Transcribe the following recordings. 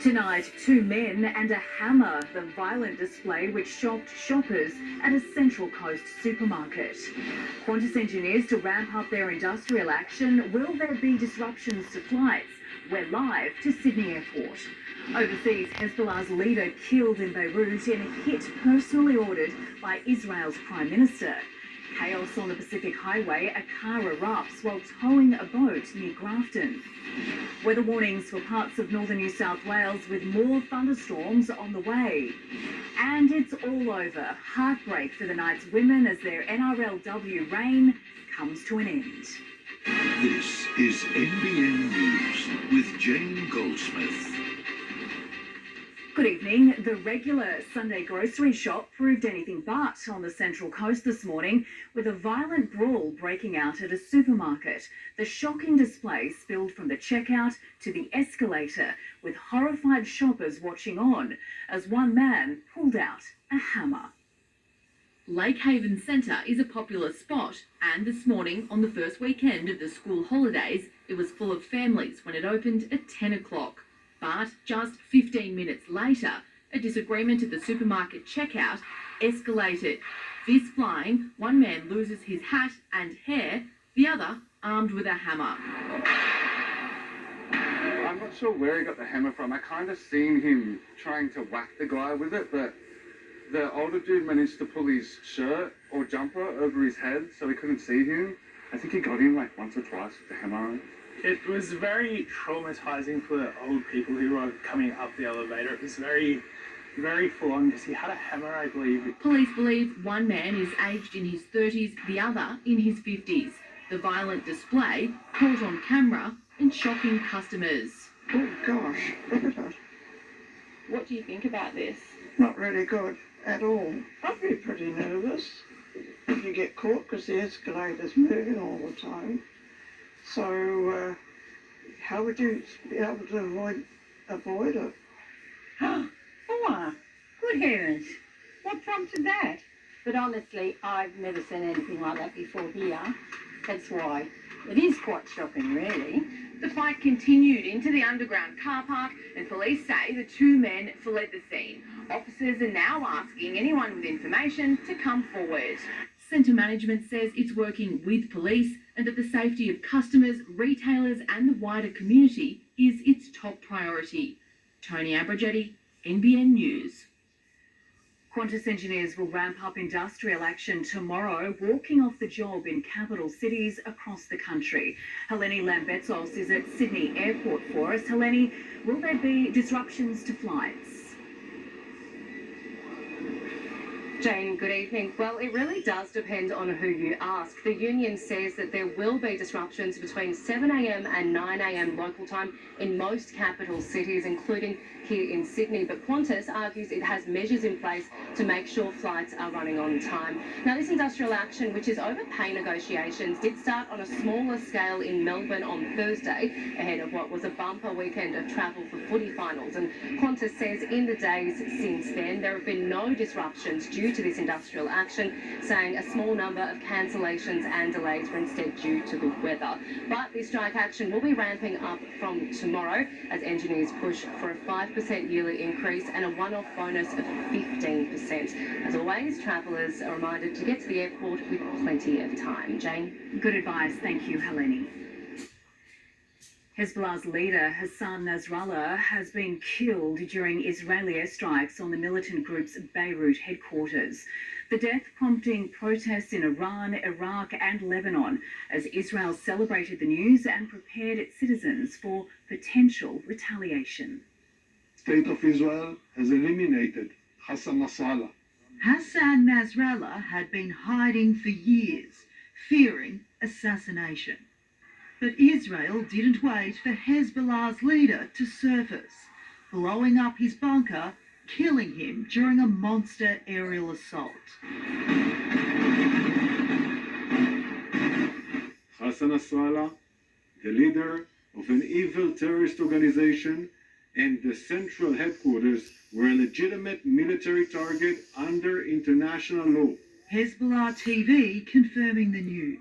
Tonight, two men and a hammer, the violent display which shocked shoppers at a Central Coast supermarket. Qantas engineers to ramp up their industrial action. Will there be disruptions to flights? We're live to Sydney Airport. Overseas, Hezbollah's leader killed in Beirut in a hit personally ordered by Israel's Prime Minister. Chaos on the Pacific Highway, a car erupts while towing a boat near Grafton. Weather warnings for parts of northern New South Wales with more thunderstorms on the way. And it's all over. Heartbreak for the Knights women as their NRLW reign comes to an end. This is NBN News with Jane Goldsmith. Good evening. The regular Sunday grocery shop proved anything but on the Central Coast this morning, with a violent brawl breaking out at a supermarket. The shocking display spilled from the checkout to the escalator, with horrified shoppers watching on as one man pulled out a hammer. Lake Haven Centre is a popular spot, and this morning, on the first weekend of the school holidays, it was full of families when it opened at 10 o'clock. But just 15 minutes later, a disagreement at the supermarket checkout escalated. Fist flying, one man loses his hat and hair, the other armed with a hammer. I'm not sure where he got the hammer from. I kind of seen him trying to whack the guy with it, but the older dude managed to pull his shirt or jumper over his head so he couldn't see him. I think he got him like once or twice with the hammer. It was very traumatizing for the old people who were coming up the elevator. It was very, very full on because he had a hammer, I believe. Police believe one man is aged in his 30s, the other in his 50s. The violent display caught on camera and shocking customers. Oh gosh, look at that. What do you think about this? Not really good at all. I'd be pretty nervous if you get caught because the escalator's moving all the time. So, how would you be able to avoid it? Oh, good heavens. What prompted that? But honestly, I've never seen anything like that before here. That's why it is quite shocking, really. The fight continued into the underground car park, and police say the two men fled the scene. Officers are now asking anyone with information to come forward. Centre management says it's working with police and that the safety of customers, retailers and the wider community is its top priority. Tony Abragetti, NBN News. Qantas engineers will ramp up industrial action tomorrow, walking off the job in capital cities across the country. Helene Lambetsos is at Sydney Airport for us. Helene, will there be disruptions to flights? Jane, good evening. Well, it really does depend on who you ask. The union says that there will be disruptions between 7 a.m. and 9 a.m. local time in most capital cities, including here in Sydney. But Qantas argues it has measures in place to make sure flights are running on time. Now, this industrial action, which is over pay negotiations, did start on a smaller scale in Melbourne on Thursday, ahead of what was a bumper weekend of travel for footy finals. And Qantas says in the days since then, there have been no disruptions due to this industrial action, saying a small number of cancellations and delays were instead due to the weather. But this strike action will be ramping up from tomorrow as engineers push for a 5% yearly increase and a one-off bonus of 15%. As always, travellers are reminded to get to the airport with plenty of time. Jane? Good advice. Thank you, Helene. Hezbollah's leader, Hassan Nasrallah, has been killed during Israeli airstrikes on the militant group's Beirut headquarters. The death prompting protests in Iran, Iraq and Lebanon as Israel celebrated the news and prepared its citizens for potential retaliation. The state of Israel has eliminated Hassan Nasrallah. Hassan Nasrallah had been hiding for years, fearing assassination. But Israel didn't wait for Hezbollah's leader to surface, blowing up his bunker, killing him during a monster aerial assault. Hassan Nasrallah, the leader of an evil terrorist organization, and the central headquarters were a legitimate military target under international law. Hezbollah TV confirming the news.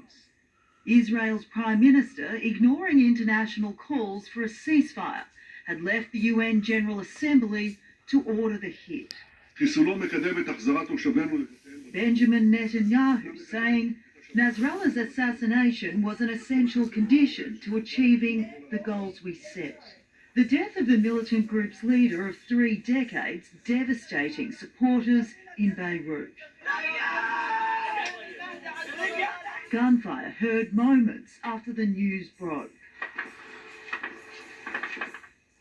Israel's Prime Minister ignoring international calls for a ceasefire had left the UN General Assembly to order the hit. Benjamin Netanyahu saying Nasrallah's assassination was an essential condition to achieving the goals we set. The death of the militant group's leader of 3 decades devastating supporters in Beirut. Gunfire heard moments after the news broke.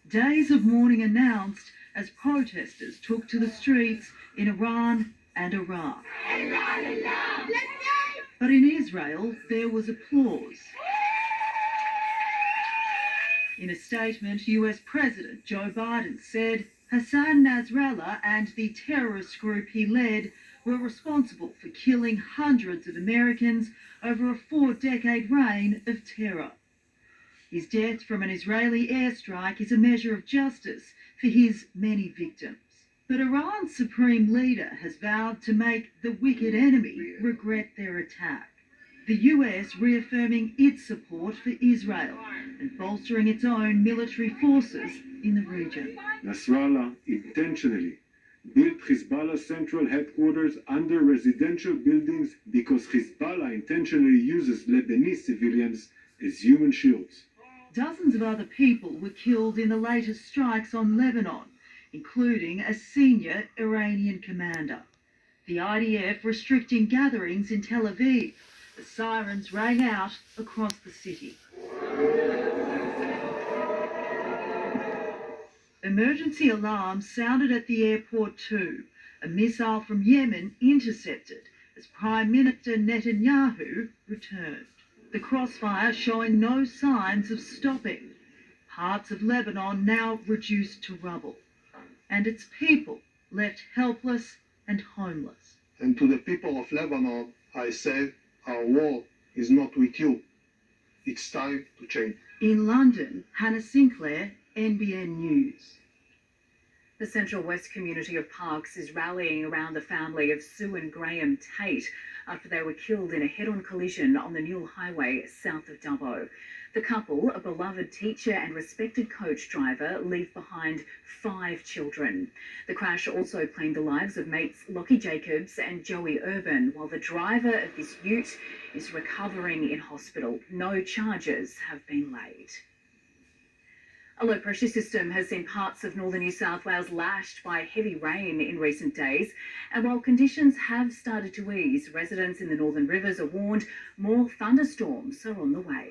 Days of mourning announced as protesters took to the streets in Iran and Iraq. But in Israel, there was applause. In a statement, US President Joe Biden said Hassan Nasrallah and the terrorist group he led were responsible for killing hundreds of Americans over a 4-decade reign of terror. His death from an Israeli airstrike is a measure of justice for his many victims. But Iran's supreme leader has vowed to make the wicked enemy regret their attack. The US reaffirming its support for Israel and bolstering its own military forces in the region. Nasrallah intentionally built Hezbollah's central headquarters under residential buildings because Hezbollah intentionally uses Lebanese civilians as human shields. Dozens of other people were killed in the latest strikes on Lebanon, including a senior Iranian commander. The IDF restricting gatherings in Tel Aviv. The sirens rang out across the city. Emergency alarms sounded at the airport too. A missile from Yemen intercepted as Prime Minister Netanyahu returned. The crossfire showing no signs of stopping. Parts of Lebanon now reduced to rubble. And its people left helpless and homeless. And to the people of Lebanon, I say, our war is not with you. It's time to change. In London, Hannah Sinclair, NBN News. The Central West community of Parkes is rallying around the family of Sue and Graham Tate after they were killed in a head-on collision on the Newell Highway south of Dubbo. The couple, a beloved teacher and respected coach driver, leave behind 5 children. The crash also claimed the lives of mates Lockie Jacobs and Joey Urban, while the driver of this ute is recovering in hospital. No charges have been laid. A low-pressure system has seen parts of northern New South Wales lashed by heavy rain in recent days, and while conditions have started to ease, residents in the Northern Rivers are warned more thunderstorms are on the way.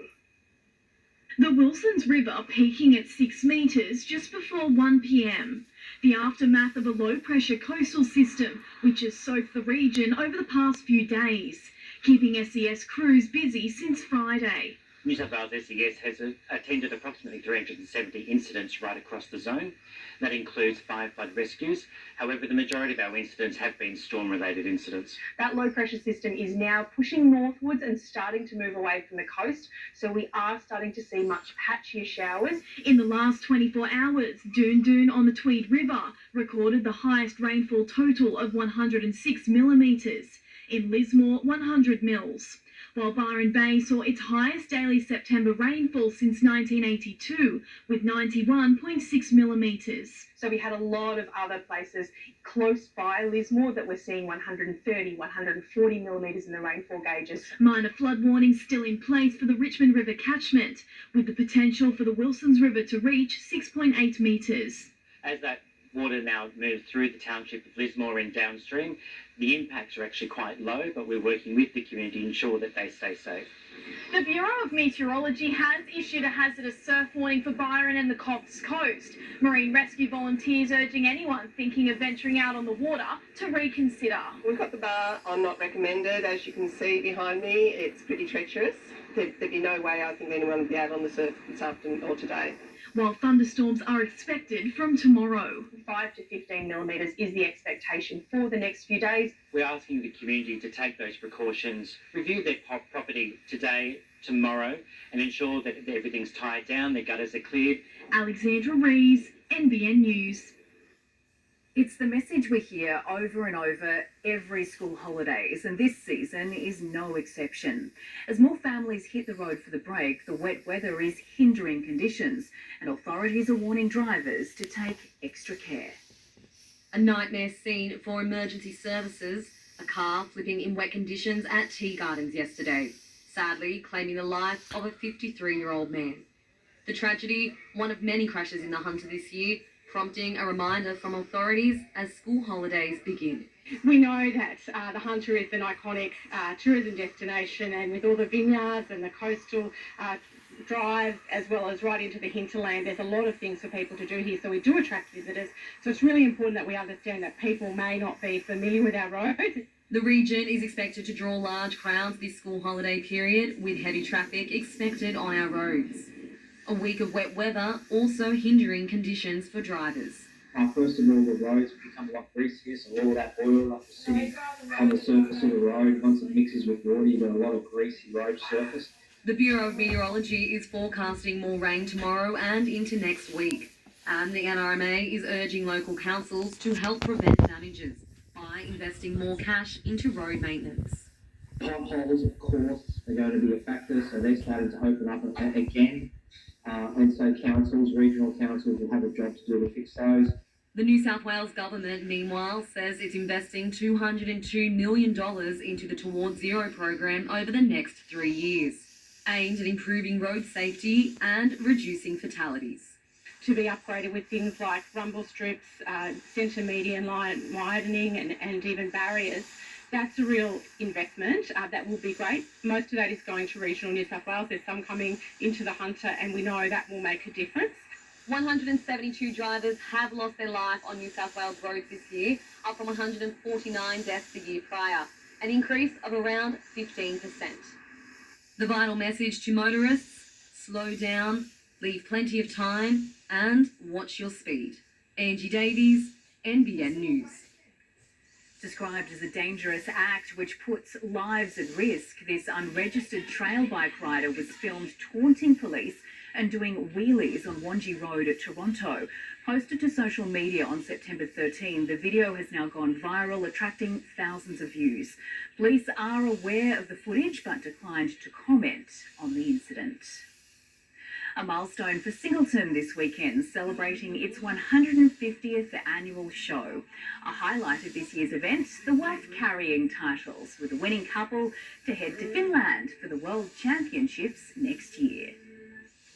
The Wilsons River peaking at 6 metres just before 1 p.m. The aftermath of a low-pressure coastal system which has soaked the region over the past few days, keeping SES crews busy since Friday. New South Wales SES has attended approximately 370 incidents right across the zone. That includes 5 flood rescues. However, the majority of our incidents have been storm-related incidents. That low-pressure system is now pushing northwards and starting to move away from the coast, so we are starting to see much patchier showers. In the last 24 hours, Doon on the Tweed River recorded the highest rainfall total of 106 millimetres. In Lismore, 100 mils. While Byron Bay saw its highest daily September rainfall since 1982, with 91.6 millimetres. So we had a lot of other places close by Lismore that we're seeing 130, 140 millimetres in the rainfall gauges. Minor flood warnings still in place for the Richmond River catchment, with the potential for the Wilsons River to reach 6.8 metres. As that water now moves through the township of Lismore and downstream, the impacts are actually quite low, but we're working with the community to ensure that they stay safe. The Bureau of Meteorology has issued a hazardous surf warning for Byron and the Coffs Coast. Marine rescue volunteers urging anyone thinking of venturing out on the water to reconsider. We've got the bar on not recommended. As you can see behind me, it's pretty treacherous. There'd be no way I think anyone would be out on the surf this afternoon or today. While thunderstorms are expected from tomorrow. 5 to 15 millimetres is the expectation for the next few days. We're asking the community to take those precautions, review their property today, tomorrow, and ensure that everything's tied down, their gutters are cleared. Alexandra Rees, NBN News. It's the message we hear over and over every school holidays, and this season is no exception. As more families hit the road for the break, the wet weather is hindering conditions, and authorities are warning drivers to take extra care. A nightmare scene for emergency services, a car flipping in wet conditions at Tea Gardens yesterday, sadly claiming the life of a 53-year-old man. The tragedy, one of many crashes in the Hunter this year, prompting a reminder from authorities as school holidays begin. We know that the Hunter is an iconic tourism destination, and with all the vineyards and the coastal drive, as well as right into the hinterland, there's a lot of things for people to do here, so we do attract visitors. So it's really important that we understand that people may not be familiar with our road. The region is expected to draw large crowds this school holiday period, with heavy traffic expected on our roads. A week of wet weather also hindering conditions for drivers. First of all, the roads become a lot greasier, so all that oil up the sitting on the surface of the road. Once it mixes with water, you've got a lot of greasy road surface. The Bureau of Meteorology is forecasting more rain tomorrow and into next week. And the NRMA is urging local councils to help prevent damages by investing more cash into road maintenance. Potholes, of course, are going to be a factor, so they're starting to open up again. And so councils, regional councils will have a job to do to fix those. The New South Wales government, meanwhile, says it's investing $202 million into the Towards Zero program over the next 3 years, aimed at improving road safety and reducing fatalities. To be upgraded with things like rumble strips, centre median line widening, and even barriers. That's a real investment. That will be great. Most of that is going to regional New South Wales. There's some coming into the Hunter, and we know that will make a difference. 172 drivers have lost their life on New South Wales roads this year, up from 149 deaths the year prior, an increase of around 15%. The vital message to motorists: slow down, leave plenty of time, and watch your speed. Angie Davies, NBN News. Described as a dangerous act which puts lives at risk, this unregistered trail bike rider was filmed taunting police and doing wheelies on Wangi Road at Toronto. Posted to social media on September 13, the video has now gone viral, attracting thousands of views. Police are aware of the footage but declined to comment on the incident. A milestone for Singleton this weekend, celebrating its 150th annual show. A highlight of this year's event, the wife-carrying titles, with the winning couple to head to Finland for the World Championships next year.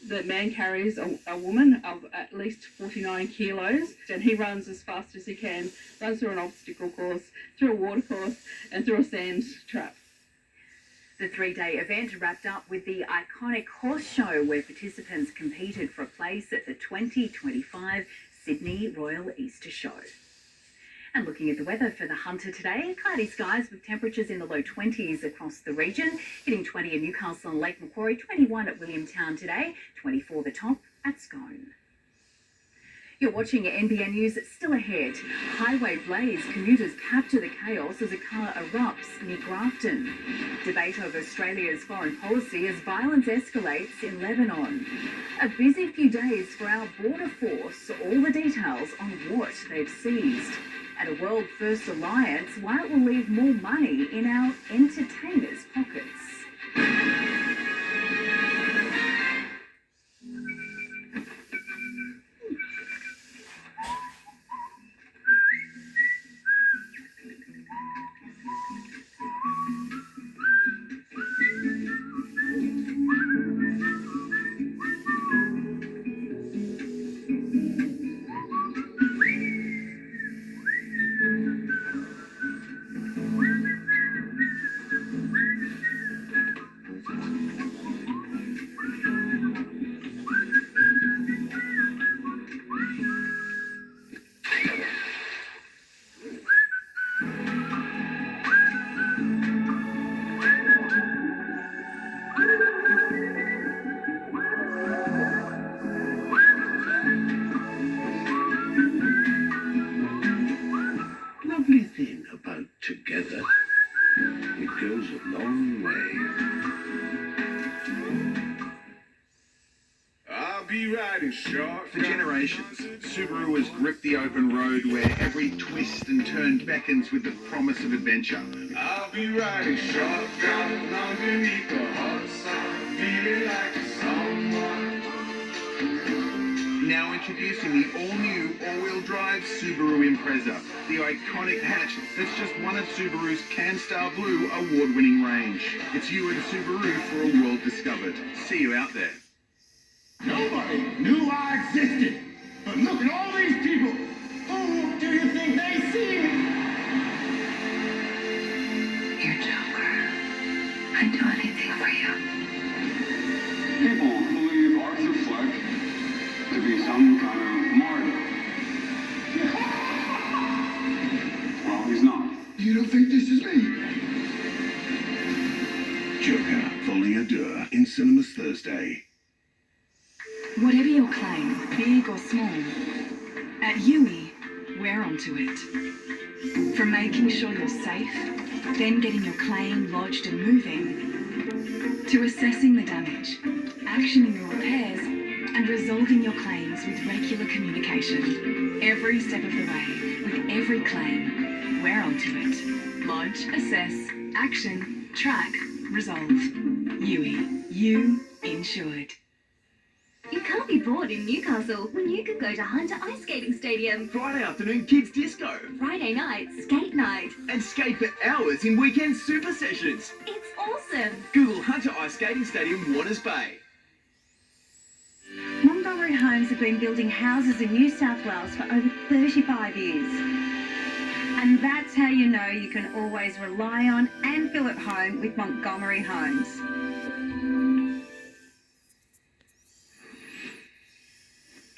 The man carries a woman of at least 49 kilos, and he runs as fast as he can, runs through an obstacle course, through a water course, and through a sand trap. The 3-day event wrapped up with the iconic horse show, where participants competed for a place at the 2025 Sydney Royal Easter Show. And looking at the weather for the Hunter today, cloudy skies with temperatures in the low 20s across the region, hitting 20 in Newcastle and Lake Macquarie, 21 at Williamtown today, 24 the top at Scone. You're watching NBN News. Still ahead. Highway blaze. Commuters capture the chaos as a car erupts near Grafton. Debate over Australia's foreign policy as violence escalates in Lebanon. A busy few days for our border force. All the details on what they've seized. And a world-first alliance, why it will leave more money in our entertainers' pockets. be riding shotgun. For generations, Subaru has gripped the open road where every twist and turn beckons with the promise of adventure. I'll be riding shotgun underneath the hot sun, feeling like someone. Now introducing the all-new all-wheel drive Subaru Impreza, the iconic hatch that's just one of Subaru's CanStar Blue award-winning range. It's you and Subaru for a world discovered. See you out there. Nobody knew I existed, but look at all these people. Who do you think they see me? You're Joker. I'd do anything for you. People believe Arthur Fleck to be some kind of martyr. Well, he's not. You don't think this is me? Joker, Folie à Deux, in cinemas Thursday. Whatever your claim, big or small, at UE, we're onto it. From making sure you're safe, then getting your claim lodged and moving, to assessing the damage, actioning your repairs, and resolving your claims with regular communication. Every step of the way, with every claim, we're onto it. Lodge, assess, action, track, resolve. UE, you insured. You can't be bored in Newcastle when you could go to Hunter Ice Skating Stadium. Friday afternoon kids disco. Friday night, skate night. And skate for hours in weekend super sessions. It's awesome. Google Hunter Ice Skating Stadium, Waters Bay. Montgomery Homes have been building houses in New South Wales for over 35 years. And that's how you know you can always rely on and feel at home with Montgomery Homes.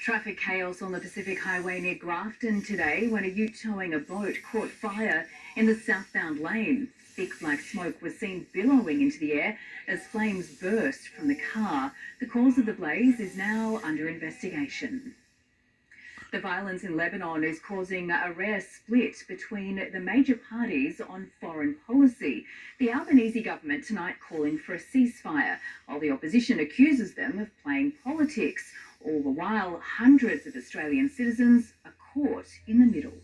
Traffic chaos on the Pacific Highway near Grafton today when a ute towing a boat caught fire in the southbound lane. Thick black smoke was seen billowing into the air as flames burst from the car. The cause of the blaze is now under investigation. The violence in Lebanon is causing a rare split between the major parties on foreign policy. The Albanese government tonight calling for a ceasefire, while the opposition accuses them of playing politics. All the while, hundreds of Australian citizens are caught in the middle.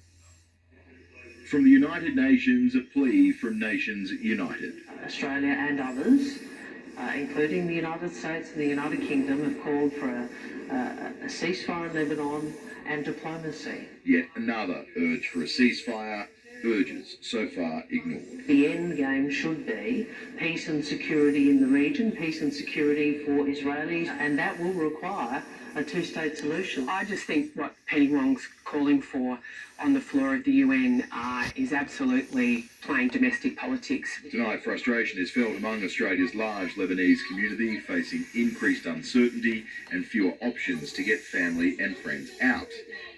From the United Nations, a plea from Nations United. Australia and others, including the United States and the United Kingdom, have called for a ceasefire in Lebanon and diplomacy. Yet another urge for a ceasefire, urges so far ignored. The end game should be peace and security in the region, peace and security for Israelis, and that will require a two-state solution. I just think what Penny Wong's calling for on the floor of the UN is absolutely playing domestic politics. Tonight, frustration is felt among Australia's large Lebanese community, facing increased uncertainty and fewer options to get family and friends out.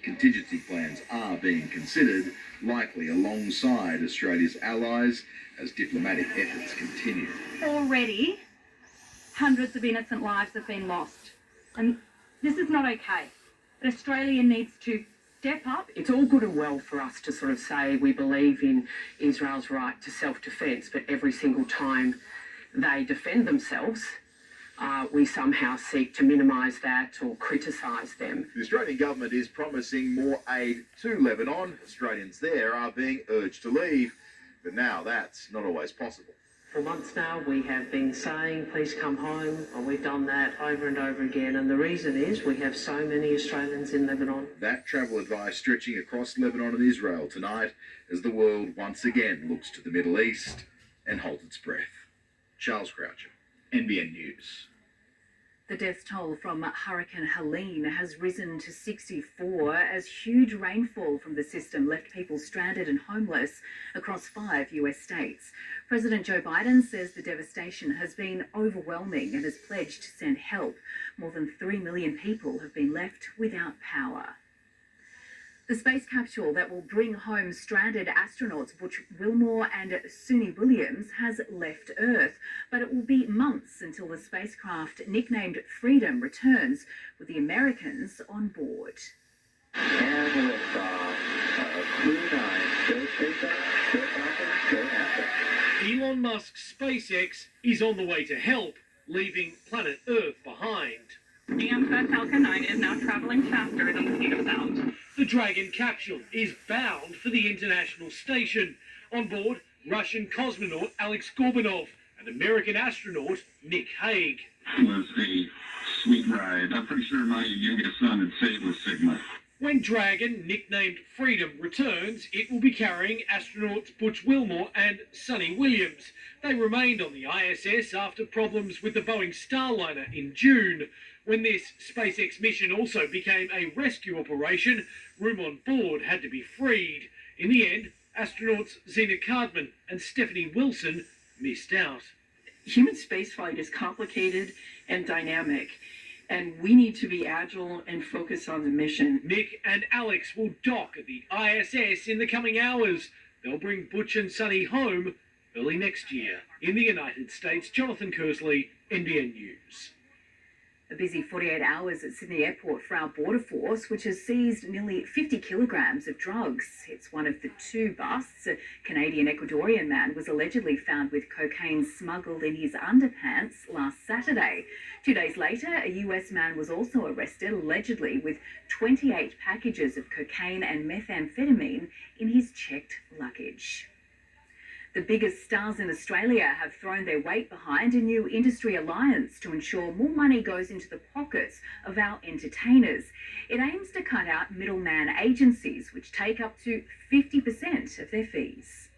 Contingency plans are being considered, likely alongside Australia's allies, as diplomatic efforts continue. Already, hundreds of innocent lives have been lost. And this is not okay. But Australia needs to step up. It's all good and well for us to sort of say we believe in Israel's right to self-defence, but every single time they defend themselves, we somehow seek to minimise that or criticise them. The Australian government is promising more aid to Lebanon. Australians there are being urged to leave, but now that's not always possible. For months now, we have been saying, please come home, and we've done that over and over again. And the reason is we have so many Australians in Lebanon. That travel advice stretching across Lebanon and Israel tonight as the world once again looks to the Middle East and holds its breath. Charles Croucher, NBN News. The death toll from Hurricane Helene has risen to 64 as huge rainfall from the system left people stranded and homeless across 5 US states. President Joe Biden says the devastation has been overwhelming and has pledged to send help. More than 3 million people have been left without power. The space capsule that will bring home stranded astronauts Butch Wilmore and Suni Williams has left Earth, but it will be months until the spacecraft, nicknamed Freedom, returns with the Americans on board. And liftoff. Crew 9, go SpaceX, go Falcon, go NASA. Elon Musk's SpaceX is on the way to help, leaving planet Earth behind. The unfed Falcon 9 is now travelling faster than the speed of sound. The Dragon capsule is bound for the international station. On board, Russian cosmonaut Alex Gorbanov and American astronaut Nick Hague. It was a sweet ride. I'm pretty sure my youngest son would say it was Sigma. When Dragon, nicknamed Freedom, returns, it will be carrying astronauts Butch Wilmore and Sonny Williams. They remained on the ISS after problems with the Boeing Starliner in June. When this SpaceX mission also became a rescue operation, room on board had to be freed. In the end, astronauts Zena Cardman and Stephanie Wilson missed out. Human spaceflight is complicated and dynamic, and we need to be agile and focus on the mission. Nick and Alex will dock at the ISS in the coming hours. They'll bring Butch and Sonny home early next year. In the United States, Jonathan Kersley, NBN News. A busy 48 hours at Sydney Airport for our Border Force, which has seized nearly 50 kilograms of drugs. It's one of the two busts. A Canadian-Ecuadorian man was allegedly found with cocaine smuggled in his underpants last Saturday. 2 days later, a US man was also arrested, allegedly with 28 packages of cocaine and methamphetamine in his checked luggage. The biggest stars in Australia have thrown their weight behind a new industry alliance to ensure more money goes into the pockets of our entertainers. It aims to cut out middleman agencies, which take up to 50% of their fees.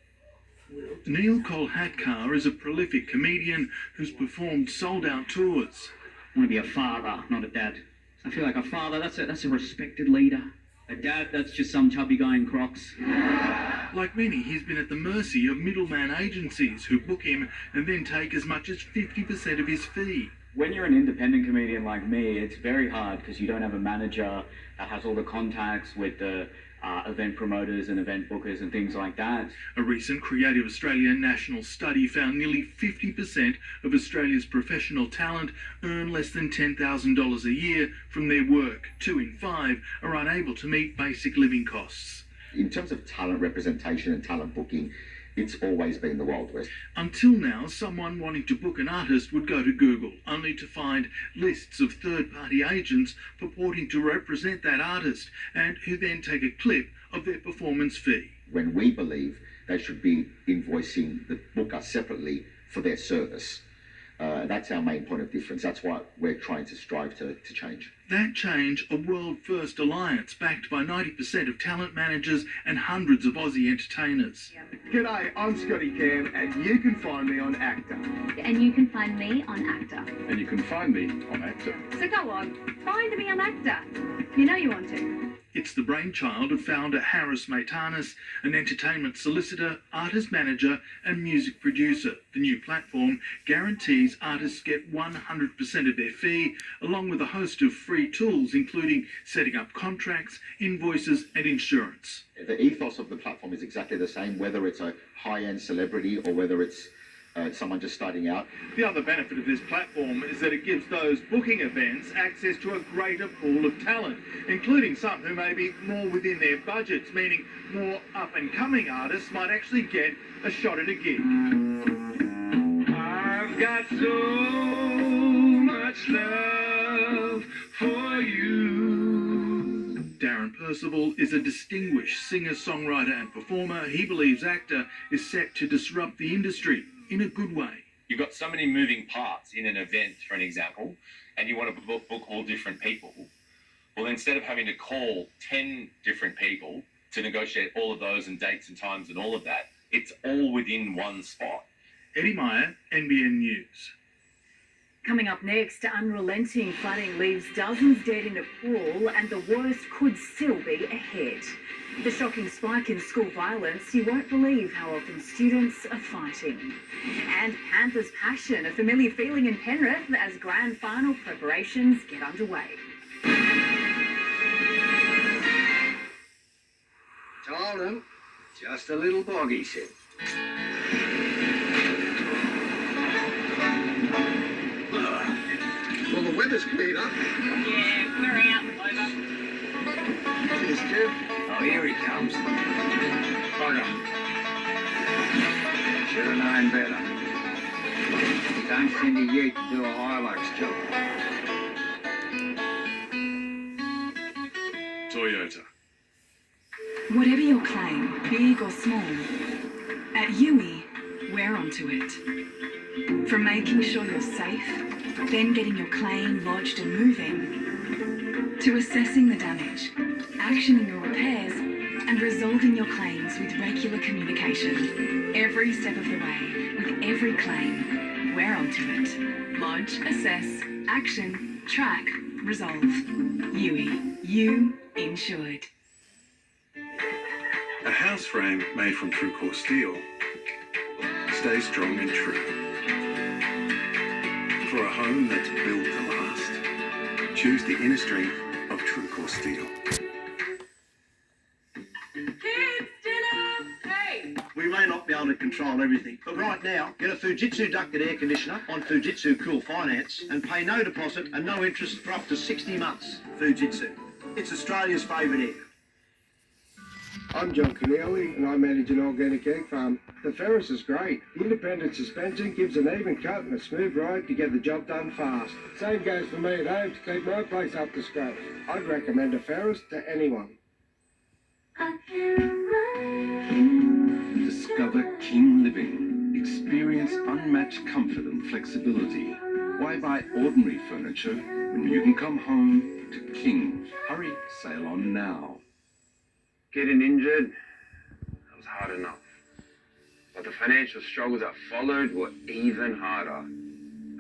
Neil Kolhatkar is a prolific comedian who's performed sold-out tours. I want to be a father, not a dad. I feel like a father, that's a respected leader. A dad, that's just some chubby guy in Crocs. Like many, he's been at the mercy of middleman agencies who book him and then take as much as 50% of his fee. When you're an independent comedian like me, it's very hard because you don't have a manager that has all the contacts with the event promoters and event bookers and things like that. A recent Creative Australia national study found nearly 50% of Australia's professional talent earn less than $10,000 a year from their work. 2 in 5 are unable to meet basic living costs. In terms of talent representation and talent booking, it's always been the Wild West. Until now, someone wanting to book an artist would go to Google, only to find lists of third-party agents purporting to represent that artist and who then take a clip of their performance fee. When we believe they should be invoicing the booker separately for their service. That's our main point of difference. That's what we're trying to strive to change. That change, a world-first alliance backed by 90% of talent managers and hundreds of Aussie entertainers. G'day, I'm Scotty Cam, and you can find me on Actor. And you can find me on Actor. And you can find me on Actor. So go on, find me on Actor. You know you want to. It's the brainchild of founder Harris Maitanis, an entertainment solicitor, artist manager and music producer. The new platform guarantees artists get 100% of their fee, along with a host of free tools, including setting up contracts, invoices and insurance. The ethos of the platform is exactly the same, whether it's a high-end celebrity or whether it's someone just starting out. The other benefit of this platform is that it gives those booking events access to a greater pool of talent, including some who may be more within their budgets, meaning more up-and-coming artists might actually get a shot at a gig. I've got so much love for you. Darren Percival is a distinguished singer, songwriter and performer. He believes Actor is set to disrupt the industry in a good way. You've got so many moving parts in an event, for an example, and you want to book all different people. Well, instead of having to call 10 different people to negotiate all of those and dates and times and all of that, it's all within one spot. Eddie Meyer, NBN News. Coming up next, unrelenting flooding leaves dozens dead in Nepal, and the worst could still be ahead. The shocking spike in school violence, you won't believe how often students are fighting. And Panthers' passion, a familiar feeling in Penrith as grand final preparations get underway. Told him, just a little bog, he said. Well, the weather's cleared up. Yeah, we're out, over. Cheers, Kev. Oh, here he comes. Bugger. Should have known better. Don't send a yeet to do a Hilux job. Toyota. Whatever your claim, big or small, at UE, we're onto it. From making sure you're safe, then getting your claim lodged and moving, to assessing the damage, actioning your repairs, and resolving your claims with regular communication. Every step of the way, with every claim, we're onto it. Lodge, assess, action, track, resolve. UE, you insured. A house frame made from true core steel stays strong and true. For a home that's built to last, choose the inner strength of true core steel. We may not be able to control everything, but right now, get a Fujitsu ducted air conditioner on Fujitsu Cool Finance and pay no deposit and no interest for up to 60 months. Fujitsu. It's Australia's favourite air. I'm John Keneally and I manage an organic egg farm. The Ferris is great. The independent suspension gives an even cut and a smooth ride to get the job done fast. Same goes for me at home to keep my place up to scratch. I'd recommend a Ferris to anyone. Discover King Living. Experience unmatched comfort and flexibility. Why buy ordinary furniture when you can come home to King? Hurry, sail on now. Getting injured, that was hard enough. But the financial struggles that followed were even harder.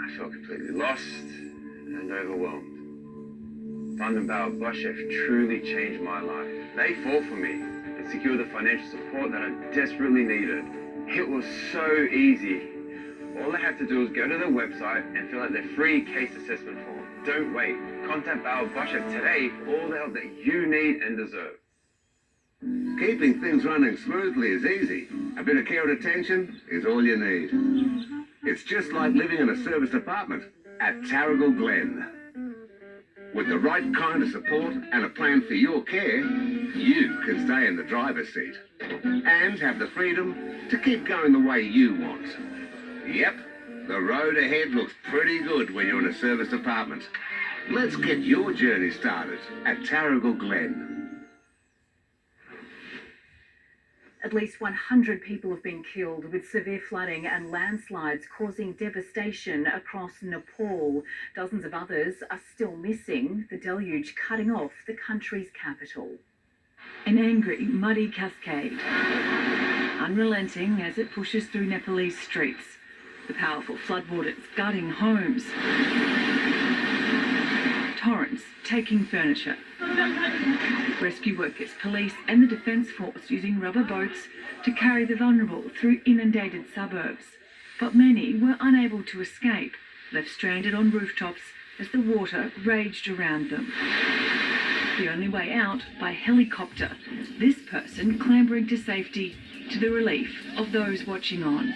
I felt completely lost and overwhelmed. Fund and Bauer Bosch have truly changed my life. They fought for me and secured the financial support that I desperately needed. It was so easy. All I had to do was go to their website and fill out their free case assessment form. Don't wait. Contact Bauer Bosch today for all the help that you need and deserve. Keeping things running smoothly is easy. A bit of care and attention is all you need. It's just like living in a serviced apartment at Tarragle Glen. With the right kind of support and a plan for your care, you can stay in the driver's seat and have the freedom to keep going the way you want. Yep, the road ahead looks pretty good when you're in a serviced apartment. Let's get your journey started at Tarragle Glen. At least 100 people have been killed, with severe flooding and landslides causing devastation across Nepal. Dozens of others are still missing, the deluge cutting off the country's capital. An angry, muddy cascade, unrelenting as it pushes through Nepalese streets. The powerful floodwaters gutting homes. Torrents taking furniture. Rescue workers, police and the Defence Force using rubber boats to carry the vulnerable through inundated suburbs. But many were unable to escape, left stranded on rooftops as the water raged around them. The only way out by helicopter, this person clambering to safety to the relief of those watching on.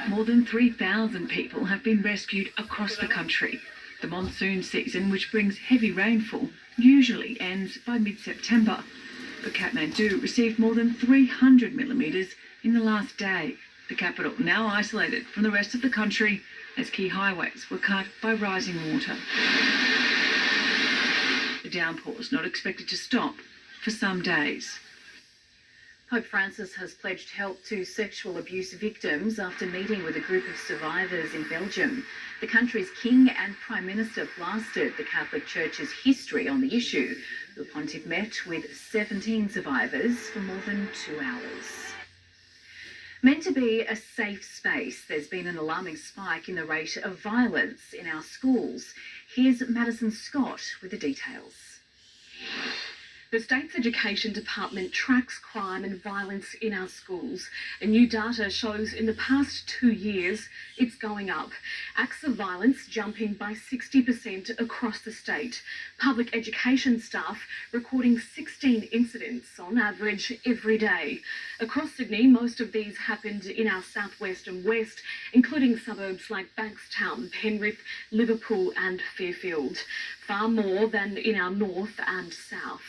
More than 3,000 people have been rescued across the country. The monsoon season, which brings heavy rainfall, usually ends by mid-September. But Kathmandu received more than 300 millimetres in the last day. The capital now isolated from the rest of the country as key highways were cut by rising water. The downpours not expected to stop for some days. Pope Francis has pledged help to sexual abuse victims after meeting with a group of survivors in Belgium. The country's king and prime minister blasted the Catholic Church's history on the issue. The pontiff met with 17 survivors for more than 2 hours. Meant to be a safe space, there's been an alarming spike in the rate of violence in our schools. Here's Madison Scott with the details. The state's education department tracks crime and violence in our schools, and new data shows in the past 2 years it's going up. Acts of violence jumping by 60% across the state. Public education staff recording 16 incidents on average every day. Across Sydney, most of these happened in our southwest and west, including suburbs like Bankstown, Penrith, Liverpool and Fairfield. Far more than in our north and south.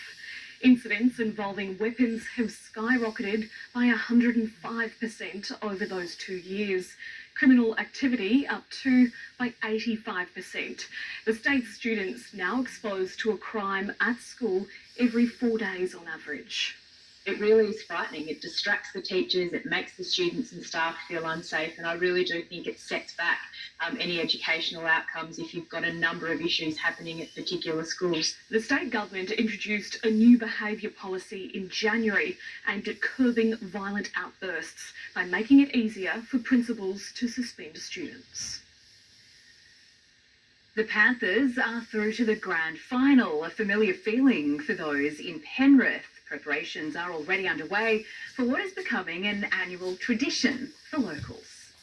Incidents involving weapons have skyrocketed by 105% over those 2 years. Criminal activity up too by 85%. The state's students now exposed to a crime at school every 4 days on average. It really is frightening. It distracts the teachers, it makes the students and staff feel unsafe, and I really do think it sets back any educational outcomes if you've got a number of issues happening at particular schools. The state government introduced a new behaviour policy in January aimed at curbing violent outbursts by making it easier for principals to suspend students. The Panthers are through to the grand final, a familiar feeling for those in Penrith. Preparations are already underway for what is becoming an annual tradition for locals.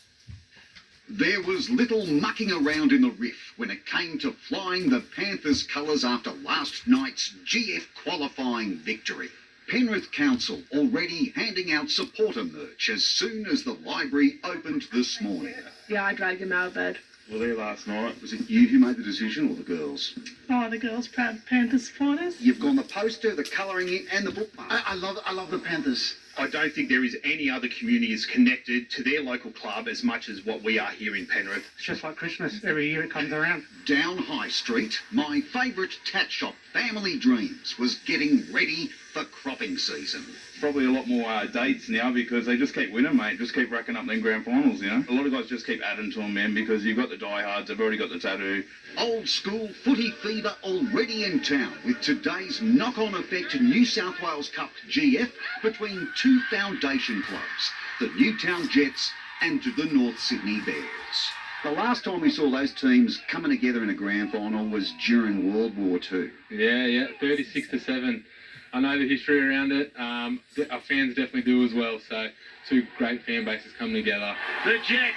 There was little mucking around in the Riff when it came to flying the Panthers' colours after last night's GF qualifying victory. Penrith Council already handing out supporter merch as soon as the library opened this morning. Yeah, I dragged him out of bed. Well, there last night. Was it you who made the decision or the girls? Oh, the girls, proud Panthers supporters. You've gone the poster, the colouring in and the bookmark. I love the Panthers. I don't think there is any other community as connected to their local club as much as what we are here in Penrith. It's just like Christmas. Every year it comes around. Down High Street, my favourite tat shop, Family Dreams, was getting ready for cropping season. Probably a lot more dates now because they just keep winning, mate. Just keep racking up them grand finals, you know. A lot of guys just keep adding to them, man, because you've got the diehards, they've already got the tattoo. Old school footy fever already in town with today's knock-on effect New South Wales Cup GF between two foundation clubs, the Newtown Jets and the North Sydney Bears. The last time we saw those teams coming together in a grand final was during World War II. Yeah, 36-7. I know the history around it. Our fans definitely do as well. So two great fan bases come together. The Jets,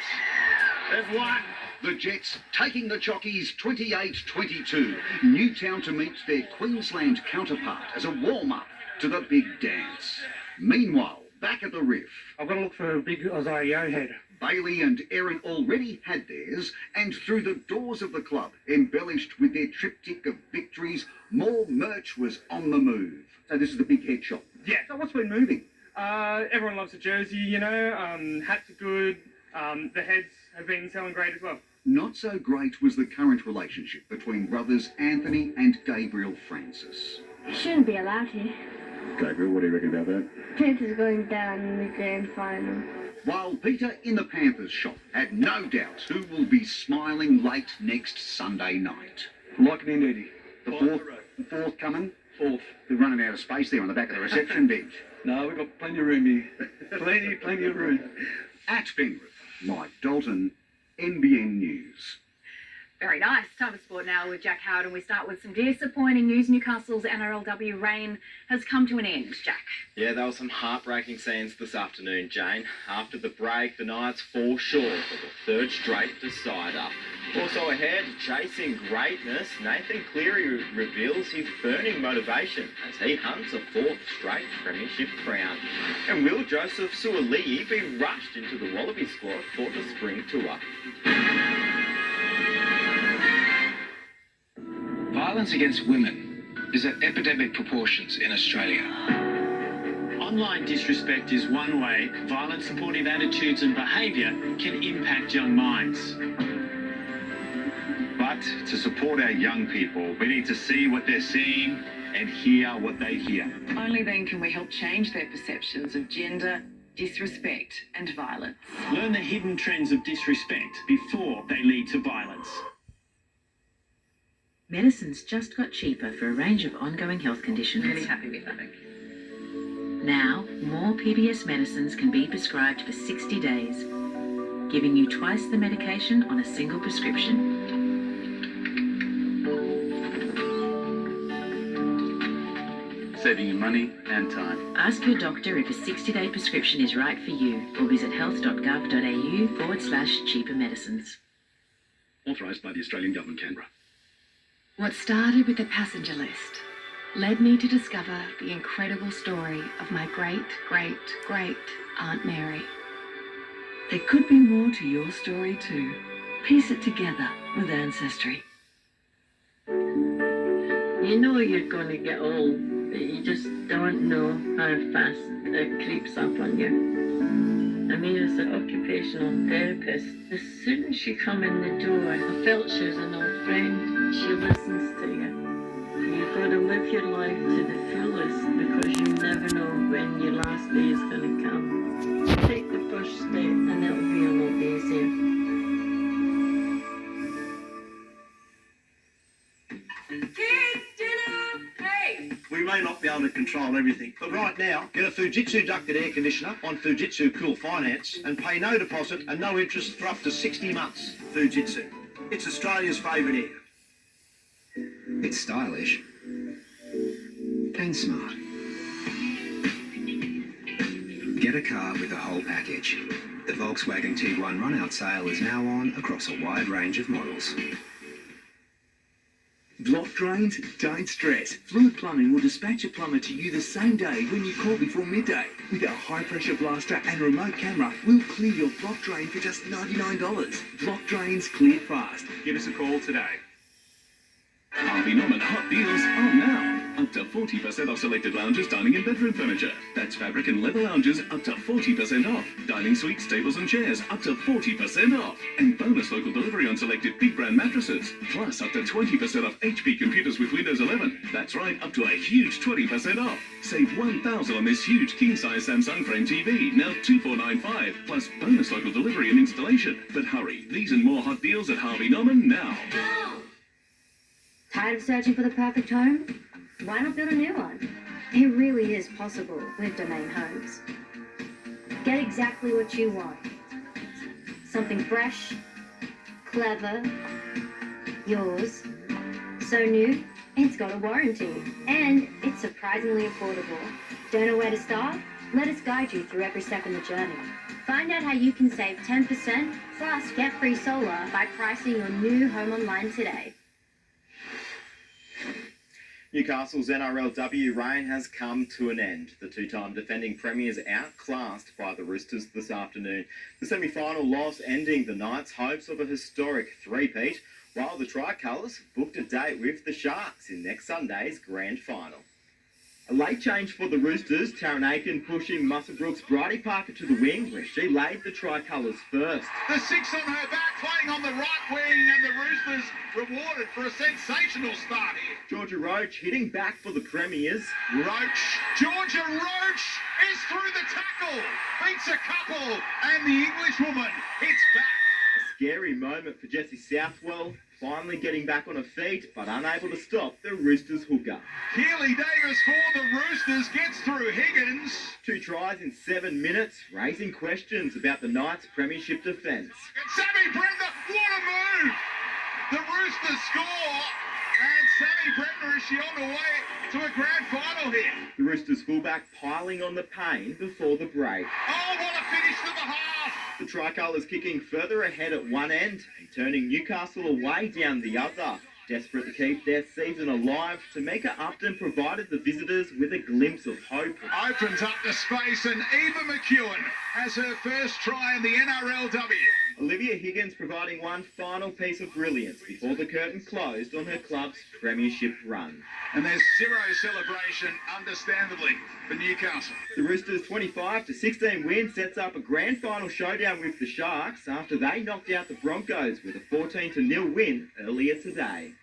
they've won. The Jets taking the Chockies 28-22. Newtown to meet their Queensland counterpart as a warm-up to the big dance. Meanwhile, back at the Riff. I've got to look for a big Ozzy head. Bailey and Erin already had theirs, and through the doors of the club, embellished with their triptych of victories, more merch was on the move. So this is the big head shop. Yeah. So what's been moving? Everyone loves a jersey, you know. Hats are good. The heads have been selling great as well. Not so great was the current relationship between brothers Anthony and Gabriel Francis. You shouldn't be allowed here. Gabriel, what do you reckon about that? Panthers going down in the grand final. While Peter in the Panthers shop had no doubt who will be smiling late next Sunday night. Like it in, Eddie. The fourth coming? Fourth. They're running out of space there on the back of the reception bench. No, we've got plenty of room here. plenty of room. At Penrith, Mike Dalton, NBN News. Very nice. Time for sport now with Jack Howard, and we start with some disappointing news. Newcastle's NRLW reign has come to an end. Jack. Yeah, there were some heartbreaking scenes this afternoon, Jane. After the break, the Knights fall short of the third straight decider. Also ahead, chasing greatness, Nathan Cleary reveals his burning motivation as he hunts a fourth straight premiership crown. And will Joseph Suali'i be rushed into the Wallaby squad for the spring tour? Violence against women is at epidemic proportions in Australia. Online disrespect is one way violent supportive attitudes and behaviour can impact young minds. But to support our young people, we need to see what they're seeing and hear what they hear. Only then can we help change their perceptions of gender, disrespect and violence. Learn the hidden trends of disrespect before they lead to violence. Medicines just got cheaper for a range of ongoing health conditions. Really happy with that. Now, more PBS medicines can be prescribed for 60 days, giving you twice the medication on a single prescription. Saving you money and time. Ask your doctor if a 60-day prescription is right for you, or visit health.gov.au/cheaper medicines. Authorised by the Australian Government, Canberra. What started with a passenger list led me to discover the incredible story of my great-great-great Aunt Mary. There could be more to your story too. Piece it together with Ancestry. You know you're going to get old, but you just don't know how fast it creeps up on you. I'm here as an occupational therapist. As soon as she come in the door, I felt she was an old friend. She listens to you. You've got to live your life to the fullest because you never know when your last day is going to come. Take the first step and it'll be a lot easier. We may not be able to control everything, but right now, get a Fujitsu ducted air conditioner on Fujitsu Cool Finance and pay no deposit and no interest for up to 60 months. Fujitsu. It's Australia's favourite air. It's stylish and smart. Get a car with the whole package. The Volkswagen Tiguan run-out sale is now on across a wide range of models. Block drains? Don't stress. Fluid Plumbing will dispatch a plumber to you the same day when you call before midday. With our high-pressure blaster and remote camera, we'll clear your block drain for just $99. Block drains clear fast. Give us a call today. Harvey Norman hot deals on now. Up to 40% off selected lounges, dining and bedroom furniture. That's fabric and leather lounges up to 40% off. Dining suites, tables and chairs up to 40% off. And bonus local delivery on selected big brand mattresses. Plus up to 20% off HP computers with Windows 11. That's right, up to a huge 20% off. Save $1,000 on this huge king-size Samsung frame TV, now $2,495. Plus bonus local delivery and installation. But hurry, these and more hot deals at Harvey Norman now. Tired of searching for the perfect home? Why not build a new one? It really is possible with Domain Homes. Get exactly what you want. Something fresh, clever, yours, so new, it's got a warranty. And it's surprisingly affordable. Don't know where to start? Let us guide you through every step in the journey. Find out how you can save 10%, plus get free solar by pricing your new home online today. Newcastle's NRLW reign has come to an end. The two-time defending premiers outclassed by the Roosters this afternoon. The semi-final loss ending the Knights' hopes of a historic three-peat, while the Tricolours booked a date with the Sharks in next Sunday's grand final. A late change for the Roosters, Taryn Aiken pushing Musselbrook's Bridie Parker to the wing, where she laid the Tricolours first. The six on her back, playing on the right wing, and the Roosters rewarded for a sensational start here. Georgia Roach hitting back for the Premiers. Georgia Roach is through the tackle, beats a couple, and the Englishwoman hits back. A scary moment for Jessie Southwell, finally getting back on her feet, but unable to stop the Roosters hooker. Keely Davis for the Roosters gets through Higgins. 2 tries in 7 minutes, raising questions about the Knights' premiership defence. Sammy Brenda, what a move! The Roosters score, and Sammy Brenda, is she on the way to a grand final here? The Roosters fullback piling on the pain before the break. Oh, what a finish to the half! The Tricolours kicking further ahead at one end and turning Newcastle away down the other. Desperate to keep their season alive, Tamika Upton provided the visitors with a glimpse of hope. Opens up the space, and Eva McEwen has her first try in the NRLW. Olivia Higgins providing one final piece of brilliance before the curtain closed on her club's premiership run. And there's zero celebration, understandably, for Newcastle. The Roosters' 25-16 win sets up a grand final showdown with the Sharks after they knocked out the Broncos with a 14-0 win earlier today.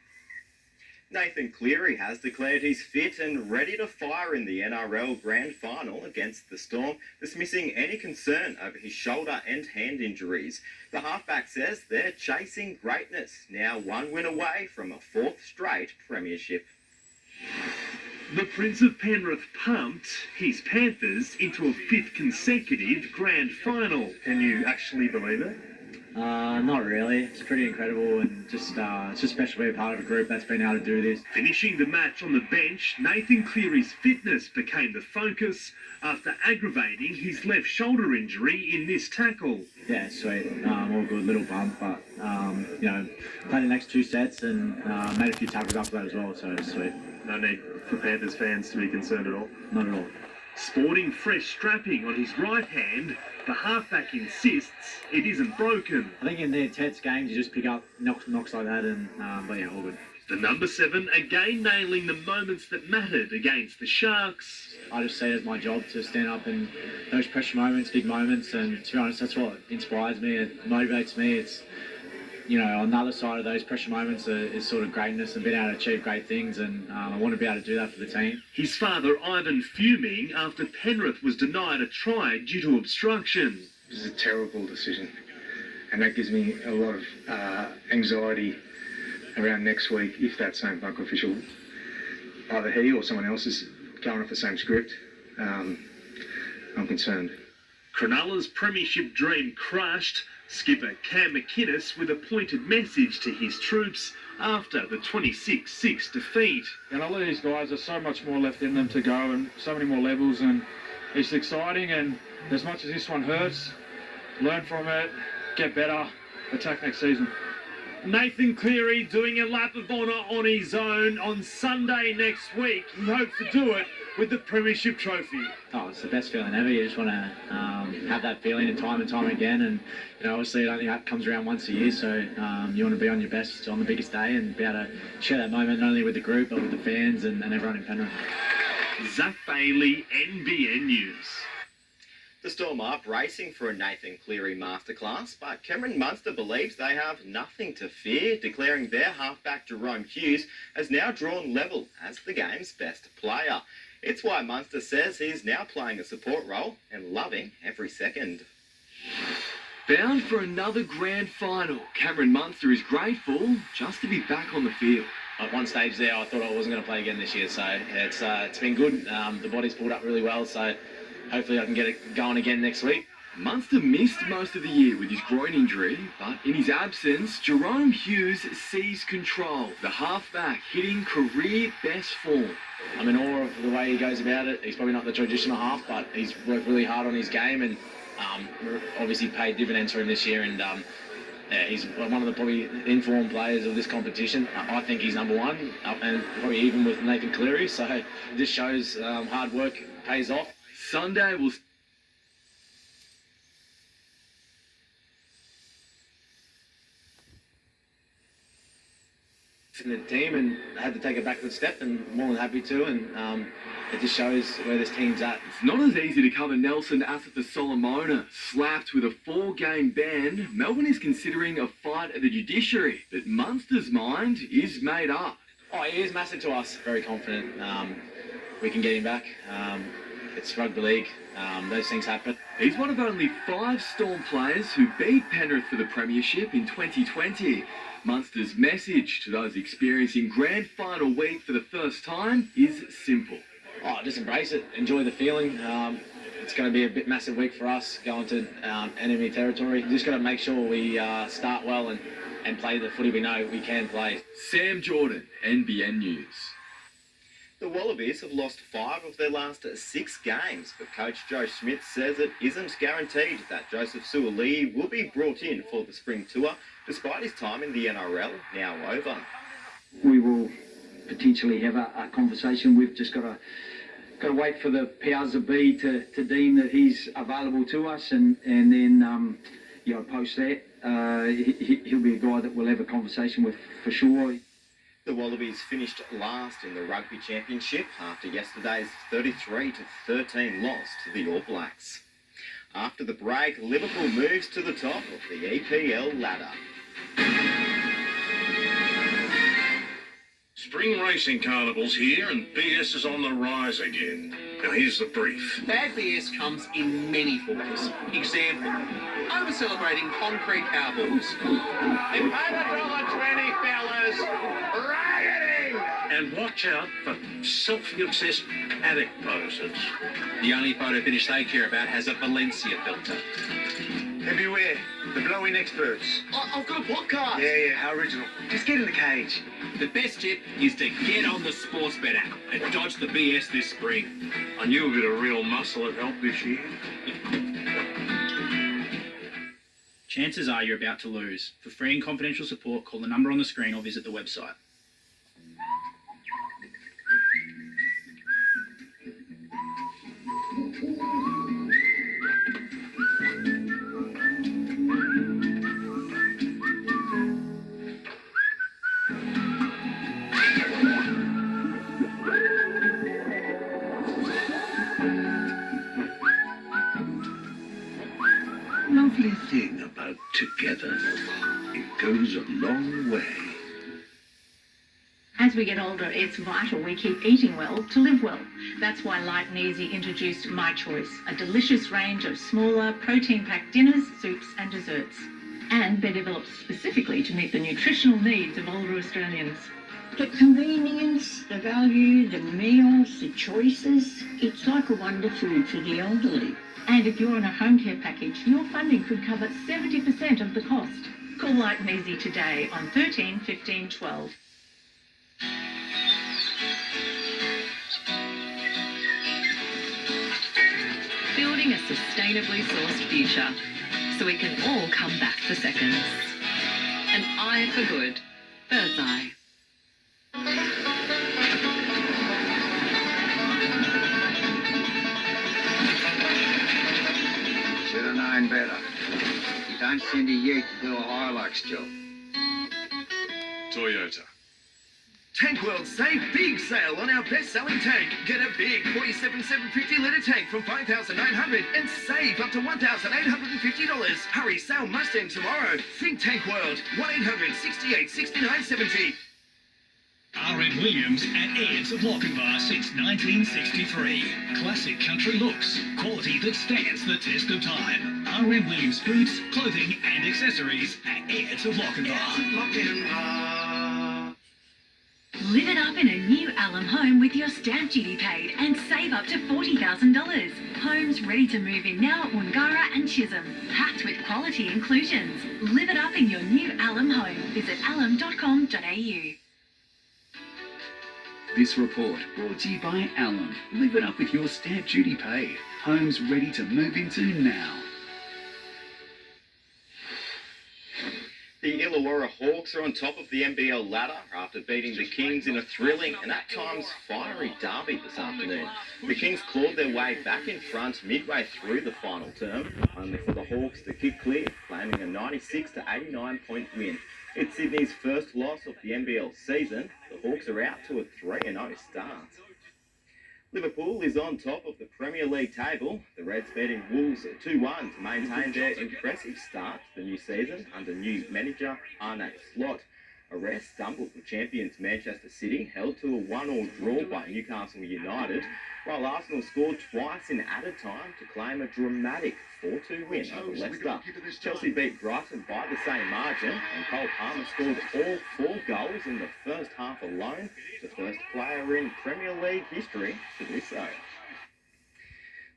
Nathan Cleary has declared he's fit and ready to fire in the NRL Grand Final against the Storm, dismissing any concern over his shoulder and hand injuries. The halfback says they're chasing greatness, now 1 win away from a 4th straight premiership. The Prince of Penrith pumped his Panthers into a 5th consecutive Grand Final. Can you actually believe it? Not really. It's pretty incredible, and it's just special to be a part of a group that's been able to do this. Finishing the match on the bench, Nathan Cleary's fitness became the focus after aggravating his left shoulder injury in this tackle. Yeah, sweet. All good, little bump, but played the next 2 sets and made a few tackles after that as well, so it's sweet. No need for Panthers fans to be concerned at all? Not at all. Sporting fresh strapping on his right hand, the halfback insists it isn't broken. I think in the intense games you just pick up knocks like that, and but yeah, all good. The number 7 again nailing the moments that mattered against the Sharks. I just see it as my job to stand up in those pressure moments, big moments, and to be honest, that's what inspires me. It motivates me. It's, you know, on the other side of those pressure moments is sort of greatness and being able to achieve great things, and I want to be able to do that for the team. His father, Ivan, fuming after Penrith was denied a try due to obstruction. This is a terrible decision, and that gives me a lot of anxiety around next week if that same buck official, either he or someone else, is going off the same script. I'm concerned. Cronulla's premiership dream crushed. Skipper Cam McInnes with a pointed message to his troops after the 26-6 defeat. And all of these guys, there's so much more left in them to go and so many more levels, and it's exciting, and as much as this one hurts, learn from it, get better, attack next season. Nathan Cleary doing a lap of honour on his own on Sunday next week. He hopes to do it with the Premiership Trophy. Oh, it's the best feeling ever. You just want to have that feeling and time again. And, you know, obviously I don't think that comes around once a year. So you want to be on your best on the biggest day and be able to share that moment not only with the group but with the fans and everyone in Penrith. Zach Bailey, NBN News. The Storm are bracing for a Nathan Cleary masterclass, but Cameron Munster believes they have nothing to fear, declaring their halfback Jerome Hughes has now drawn level as the game's best player. It's why Munster says he's now playing a support role and loving every second. Bound for another grand final, Cameron Munster is grateful just to be back on the field. At one stage there, I thought I wasn't going to play again this year, so it's been good. The body's pulled up really well, so hopefully I can get it going again next week. Munster missed most of the year with his groin injury, but in his absence, Jerome Hughes seized control. The halfback hitting career best form. I'm in awe of the way he goes about it. He's probably not the traditional half, but he's worked really hard on his game, and obviously paid dividends for him this year. And he's one of the probably informed players of this competition. I think he's number one, and probably even with Nathan Cleary. So this shows hard work pays off. Sunday will. In the team, and had to take a backward step, and more than happy to, and it just shows where this team's at. It's not as easy to cover Nelson as at the Solomona. Slapped with a 4-game ban, Melbourne is considering a fight at the judiciary, but Munster's mind is made up. Oh, he is massive to us. Very confident we can get him back. It's rugby league. Those things happen. He's one of only 5 Storm players who beat Penrith for the premiership in 2020. Munster's message to those experiencing grand final week for the first time is simple. Oh, just embrace it. Enjoy the feeling. It's going to be a bit massive week for us going to enemy territory. Just got to make sure we start well and play the footy we know we can play. Sam Jordan, NBN News. The Wallabies have lost 5 of their last 6 games, but coach Joe Schmidt says it isn't guaranteed that Joseph Suaalii will be brought in for the spring tour, despite his time in the NRL now over. We will potentially have a conversation. We've just got to wait for the powers that be to deem that he's available to us, and then post that he'll be a guy that we'll have a conversation with for sure. The Wallabies finished last in the Rugby Championship after yesterday's 33-13 loss to the All Blacks. After the break, Liverpool moves to the top of the EPL ladder. Spring racing carnival's here and BS is on the rise again. Now here's the brief. Bad BS comes in many forms. Example, over-celebrating concrete cowboys. They paid $1.20, fellas. Rioting! And watch out for selfie-obsessed addict poses. The only photo finish they care about has a Valencia filter. And beware, the blowing experts. I've got a podcast. Yeah, how original. Just get in the cage. The best tip is to get on the Sportsbet app and dodge the BS this spring. I knew a bit of real muscle would help this year. Chances are you're about to lose. For free and confidential support, call the number on the screen or visit the website. goes a long way. As we get older, it's vital we keep eating well to live well. That's why Light and Easy introduced My Choice, a delicious range of smaller, protein-packed dinners, soups and desserts. And they're developed specifically to meet the nutritional needs of older Australians. The convenience, the value, the meals, the choices, it's like a wonder food for the elderly. And if you're on a home care package, your funding could cover 70% of the cost. Call Light and Easy today on 13 15 12. Building a sustainably sourced future so we can all come back for seconds. An eye for good. Bird's eye. Should have known better. You don't send a ute to do a Hilux job. Toyota. Tank World save big sale on our best-selling tank. Get a big 47 750 litre tank from $5,900 and save up to $1,850. Hurry, sale must end tomorrow. Think Tank World. 1-800-68-69-70. R.N. Williams at Ayers of Lochinvar since 1963. Classic country looks. Quality that stands the test of time. R.N. Williams boots, clothing and accessories at Ayers of Lochinvar. Live it up in a new Alum home with your stamp duty paid and save up to $40,000. Homes ready to move in now at Wangara and Chisholm, packed with quality inclusions. Live it up in your new Alum home. Visit alum.com.au. This report brought to you by Alum. Live it up with your stamp duty paid. Homes ready to move into now. The Illawarra Hawks are on top of the NBL ladder after beating the Kings in a thrilling and at times fiery derby this afternoon. The Kings clawed their way back in front midway through the final term, only for the Hawks to kick clear, claiming a 96 to 89 point win. It's Sydney's first loss of the NBL season. The Hawks are out to a 3-0 start. Liverpool is on top of the Premier League table. The Reds beating Wolves 2-1 to maintain their impressive start to the new season under new manager Arne Slot. A rare stumble for champions Manchester City, held to a 1-1 draw by Newcastle United, while Arsenal scored twice in added time to claim a dramatic 4-2 win over Leicester. Chelsea beat Brighton by the same margin, and Cole Palmer scored all 4 goals in the first half alone, the first player in Premier League history to do so.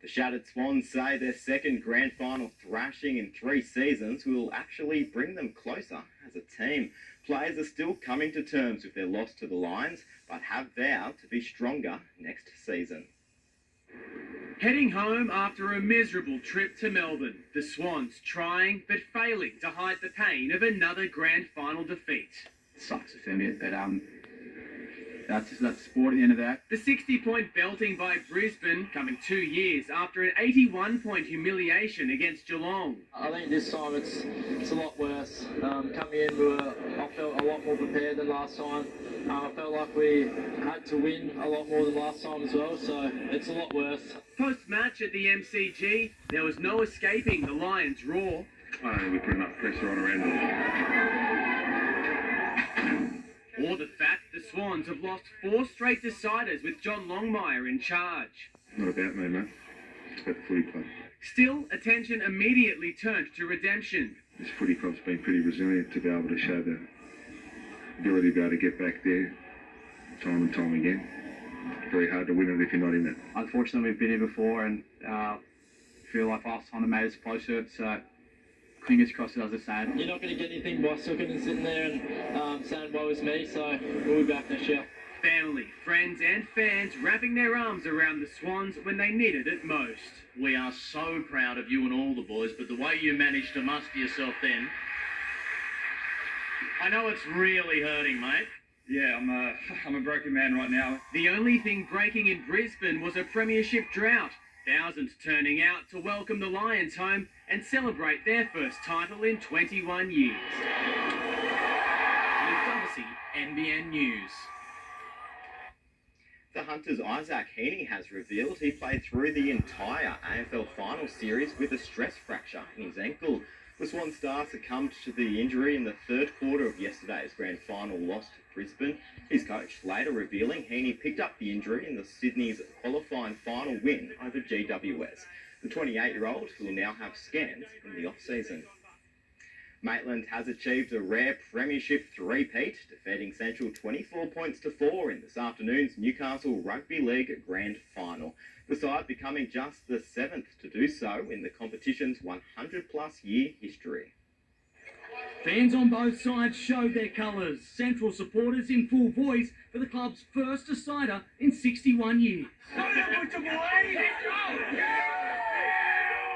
The Shattered Swans say their second grand final thrashing in 3 seasons will actually bring them closer as a team. Players are still coming to terms with their loss to the Lions, but have vowed to be stronger next season. Heading home after a miserable trip to Melbourne, the Swans trying but failing to hide the pain of another grand final defeat. It sucks to film it, but that's sport at the end of that. The 60-point belting by Brisbane coming 2 years after an 81-point humiliation against Geelong. I think this time it's a lot worse. Coming in, I felt a lot more prepared than last time. I felt like we had to win a lot more than last time as well, so it's a lot worse. Post-match at the MCG, there was no escaping the Lions' roar. I don't think we put enough pressure on around Or the fact the Swans have lost 4 straight deciders with John Longmire in charge. Not about me, mate. It's about the footy club. Still, attention immediately turned to redemption. This footy club's been pretty resilient to be able to show the ability to be able to get back there time and time again. Very hard to win it if you're not in it. Unfortunately, we've been here before, and feel like last time it made us closer, so fingers crossed it does the same. You're not going to get anything by sitting and sitting there and saying, woe is me, so we'll be back next year. Family, friends and fans wrapping their arms around the Swans when they needed it most. We are so proud of you and all the boys, but the way you managed to muster yourself then, I know it's really hurting, mate. Yeah, I'm a broken man right now. The only thing breaking in Brisbane was a premiership drought. Thousands turning out to welcome the Lions home and celebrate their first title in 21 years. Luke Doversey, NBN News. The Hunters' Isaac Heaney has revealed he played through the entire AFL final series with a stress fracture in his ankle. The Swan Star succumbed to the injury in the third quarter of yesterday's grand final loss to Brisbane. His coach later revealing Heaney picked up the injury in the Sydney's qualifying final win over GWS. The 28-year-old will now have scans in the off-season. Maitland has achieved a rare premiership three-peat, defeating Central 24 points to 4 in this afternoon's Newcastle Rugby League Grand Final. The side becoming just the 7th to do so in the competition's 100-plus year history. Fans on both sides showed their colours. Central supporters in full voice for the club's first decider in 61 years.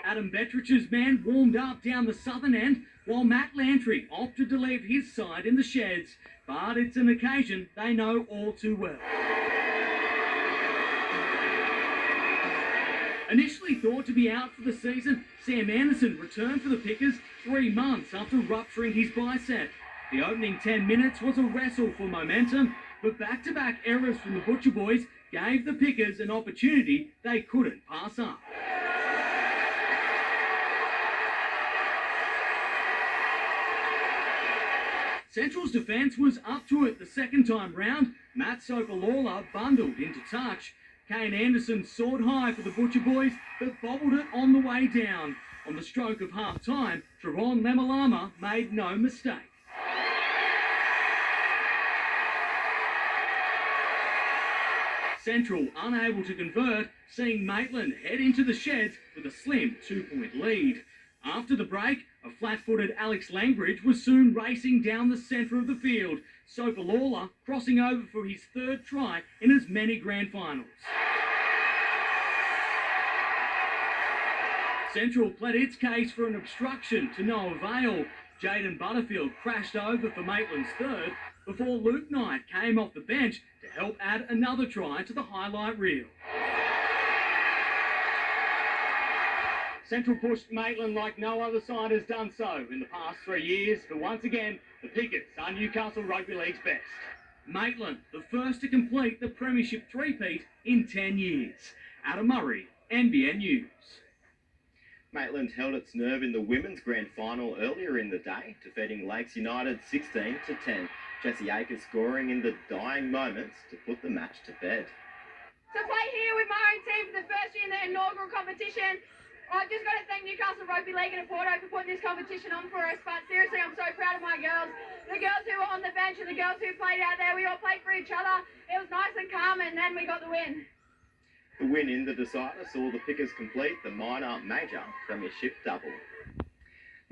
Adam Bettridge's man warmed up down the southern end, while Matt Lantry opted to leave his side in the sheds. But it's an occasion they know all too well. Initially thought to be out for the season, Sam Anderson returned for the Pickers 3 months after rupturing his bicep. The opening 10 minutes was a wrestle for momentum, but back-to-back errors from the Butcher Boys gave the Pickers an opportunity they couldn't pass up. Central's defence was up to it the second time round. Matt Sopalala bundled into touch. Kane Anderson soared high for the Butcher Boys, but bobbled it on the way down. On the stroke of half-time, Trevon Lemalama made no mistake. Central unable to convert, seeing Maitland head into the sheds with a slim 2-point lead. After the break, a flat-footed Alex Langbridge was soon racing down the centre of the field. Sopalala crossing over for his third try in as many grand finals. Central pled its case for an obstruction to no avail. Jaden Butterfield crashed over for Maitland's third before Luke Knight came off the bench to help add another try to the highlight reel. Central pushed Maitland like no other side has done so in the past 3 years, but once again, the Pickers are Newcastle Rugby League's best. Maitland, the first to complete the premiership three-peat in 10 years. Adam Murray, NBN News. Maitland held its nerve in the women's grand final earlier in the day, defeating Lakes United 16-10. Jessie Akers scoring in the dying moments to put the match to bed. To play here with my own team for the first year in their inaugural competition, I've just got to thank Newcastle Rugby League and Porto for putting this competition on for us, but seriously, I'm so proud of my girls. The girls who were on the bench and the girls who played out there, we all played for each other. It was nice and calm, and then we got the win. The win in the decider saw the Pickers complete the minor major premiership double.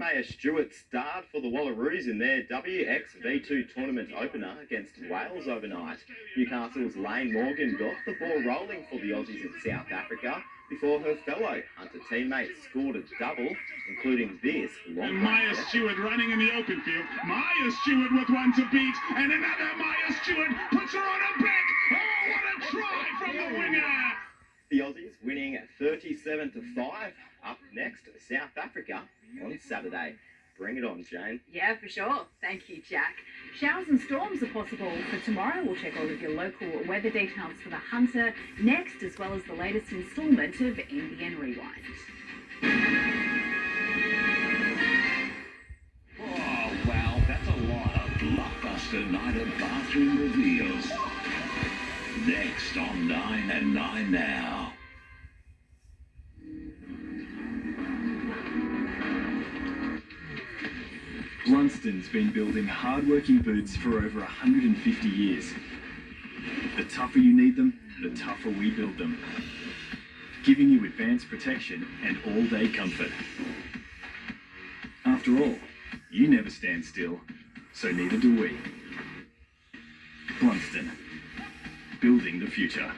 Maya Stewart starred for the Wallaroos in their WXV2 tournament opener against Wales overnight. Newcastle's Lane Morgan got the ball rolling for the Aussies in South Africa before her fellow Hunter teammates scored a double, including this long Maya Stewart running in the open field. Maya Stewart with one to beat, and another Maya Stewart puts her on her back. Oh, what a try from the winger! The Aussies winning 37-5. Up next, South Africa on Saturday. Bring it on, Jane. Yeah, for sure. Thank you, Jack. Showers and storms are possible for tomorrow. We'll check all of your local weather details for the Hunter next, as well as the latest instalment of NBN Rewind. Oh, wow, that's a lot of blockbuster night of bathroom reveals. Next on 9 and 9 Now. Blunston's been building hard-working boots for over 150 years. The tougher you need them, the tougher we build them. Giving you advanced protection and all-day comfort. After all, you never stand still, so neither do we. Blunston, building the future.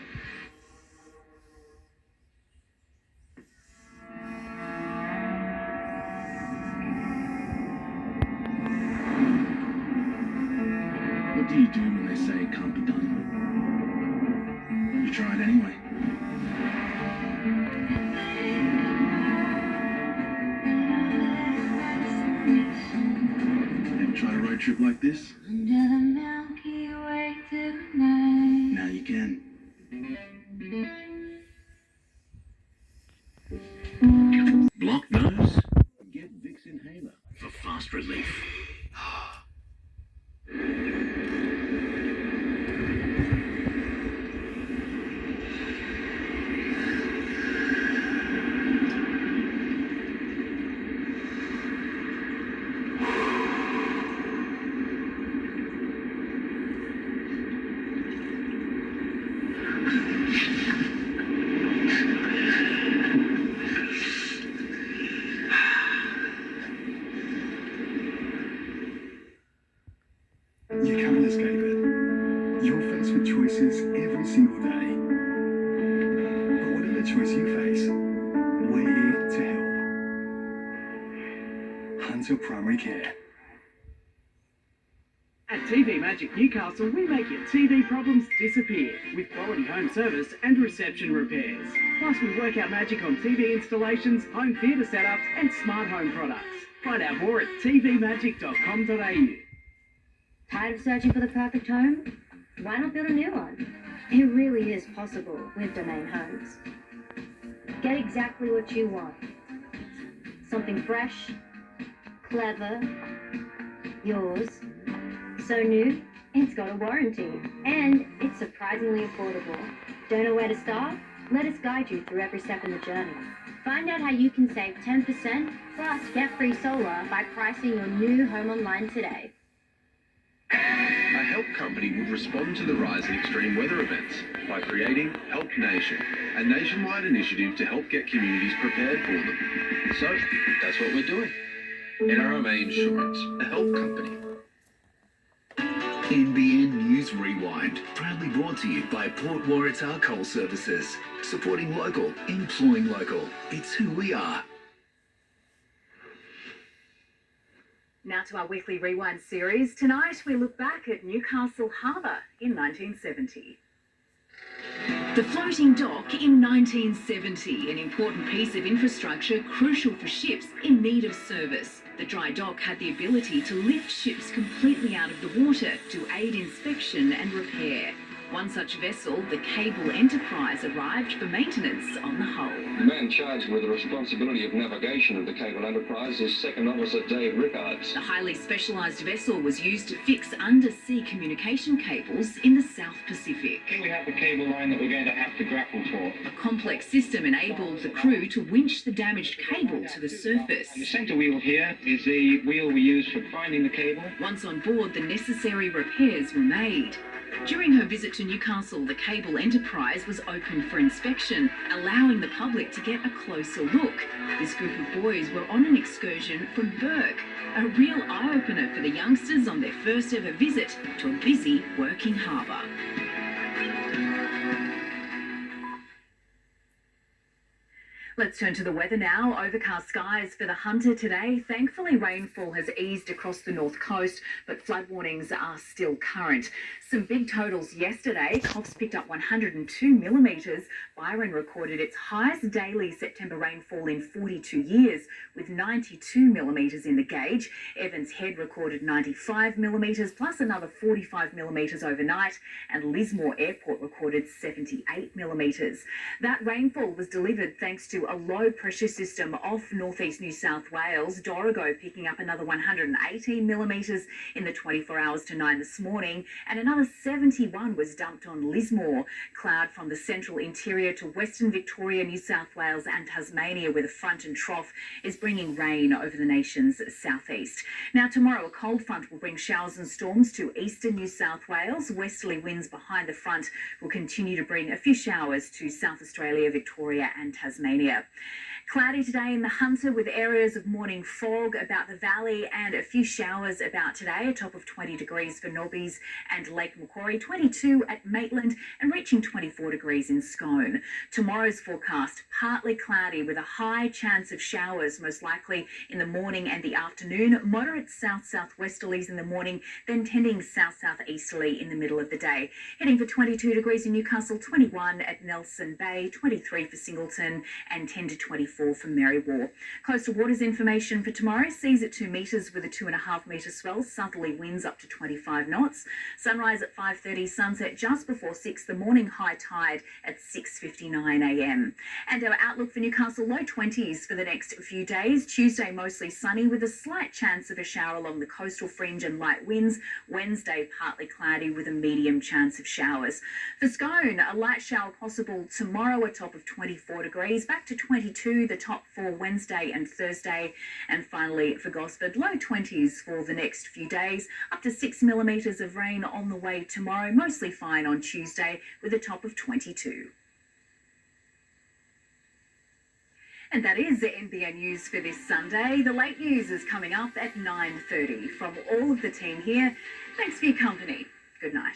What do you do when they say it can't be done? You try it anyway. Ever tried a road trip like this? Under the Milky Way tonight. Now you can. Blocked nose? Get Vicks Inhaler You can't escape it. You're faced with choices every single day. But whatever choice you face, we're here to help. Hunter Primary Care. At TV Magic Newcastle, we make your TV problems disappear with quality home service and reception repairs. Plus, we work out magic on TV installations, home theatre setups, and smart home products. Find out more at tvmagic.com.au. Tired of searching for the perfect home? Why not build a new one? It really is possible with Domain Homes. Get exactly what you want. Something fresh, clever, yours. So new, it's got a warranty. And it's surprisingly affordable. Don't know where to start? Let us guide you through every step in the journey. Find out how you can save 10% plus get free solar by pricing your new home online today. A help company would respond to the rise in extreme weather events by creating Help Nation, a nationwide initiative to help get communities prepared for them. So, that's what we're doing. NRMA Insurance, a help company. NBN News Rewind, proudly brought to you by Port Waratah Coal Services. Supporting local, employing local. It's who we are. Now to our weekly rewind series. Tonight we look back at Newcastle Harbour in 1970. The floating dock in 1970, an important piece of infrastructure crucial for ships in need of service. The dry dock had the ability to lift ships completely out of the water to aid inspection and repair. One such vessel, the Cable Enterprise, arrived for maintenance on the hull. The man charged with the responsibility of navigation of the Cable Enterprise is Second Officer Dave Rickards. The highly specialised vessel was used to fix undersea communication cables in the South Pacific. Here we have the cable line that we're going to have to grapple for. A complex system enabled the crew to winch the damaged cable to the surface. The centre wheel here is the wheel we use for finding the cable. Once on board, the necessary repairs were made. During her visit to Newcastle, the Cable Enterprise was opened for inspection, allowing the public to get a closer look. This group of boys were on an excursion from Burke, a real eye-opener for the youngsters on their first ever visit to a busy working harbour. Let's turn to the weather now. Overcast skies for the Hunter today. Thankfully, rainfall has eased across the north coast, but flood warnings are still current. Some big totals yesterday. Coffs picked up 102 millimetres. Byron recorded its highest daily September rainfall in 42 years, with 92 millimetres in the gauge. Evans Head recorded 95 millimetres, plus another 45 millimetres overnight, and Lismore Airport recorded 78 millimetres. That rainfall was delivered thanks to a low pressure system off northeast New South Wales. Dorrigo picking up another 118 millimetres in the 24 hours to 9 this morning, and another 71 was dumped on Lismore. Cloud from the central interior to western Victoria, New South Wales and Tasmania, where the front and trough is bringing rain over the nation's southeast. Now tomorrow, a cold front will bring showers and storms to eastern New South Wales. Westerly winds behind the front will continue to bring a few showers to South Australia, Victoria and Tasmania. Cloudy today in the Hunter with areas of morning fog about the valley and a few showers about today, a top of 20 degrees for Nobbies and Lake Macquarie, 22 at Maitland and reaching 24 degrees in Scone. Tomorrow's forecast, partly cloudy with a high chance of showers, most likely in the morning and the afternoon, moderate south-southwesterlies in the morning, then tending south-southeasterly in the middle of the day. Heading for 22 degrees in Newcastle, 21 at Nelson Bay, 23 for Singleton and 10 to 24 for Marywar. Coastal waters information for tomorrow. Seas at 2 metres with a 2.5 metre swell. Southerly winds up to 25 knots. Sunrise at 5:30. Sunset just before 6. The morning high tide at 6:59 a.m. And our outlook for Newcastle, low 20s for the next few days. Tuesday mostly sunny with a slight chance of a shower along the coastal fringe and light winds. Wednesday partly cloudy with a medium chance of showers. For Scone, a light shower possible tomorrow, a top of 24 degrees. Back to to 22, the top for Wednesday and Thursday. And finally for Gosford, low 20s for the next few days, up to 6 millimetres of rain on the way tomorrow, mostly fine on Tuesday with a top of 22. And that is the NBN News for this Sunday. The late news is coming up at 9:30. From all of the team here, thanks for your company. Good night.